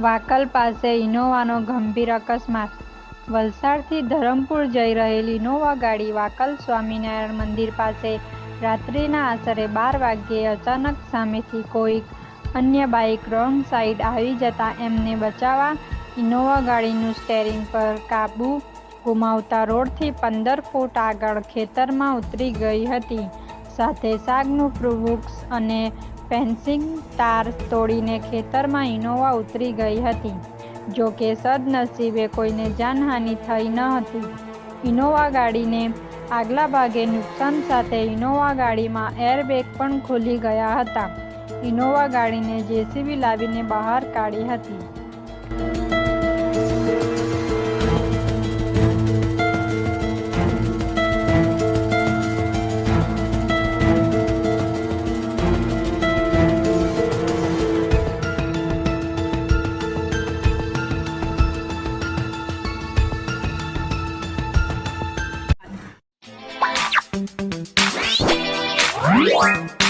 વાકલ પાસે ઇનોવાનો ગંભીર અકસ્માત. વલસાડથી ધરમપુર જઈ રહેલી ઇનોવા ગાડી વાકલ સ્વામિનારાયણ મંદિર પાસે રાત્રિના આશરે 12 વાગ્યે અચાનક સામેથી કોઈક અન્ય બાઇક રોંગ સાઈડ આવી જતા એમને બચાવવા ઇનોવા ગાડીનું સ્ટેરિંગ પર કાબુ ગુમાવતા રોડથી 15 ફૂટ આગળ ખેતરમાં ઉતરી ગઈ હતી. સાથે શાકનું વૃક્ષ અને ફેન્સિંગ તાર તોડીને ખેતરમાં ઇનોવા ઉતરી ગઈ હતી. જો કે સદનસીબે કોઈને જાનહાનિ થઈ ન હતી. ઇનોવા ગાડીને આગલા ભાગે નુકસાન સાથે ઇનોવા ગાડીમાં એરબેગ પણ ખુલી ગયા હતા. ઇનોવા ગાડીને જેસીબી લાવીને બહાર કાઢી હતી. What?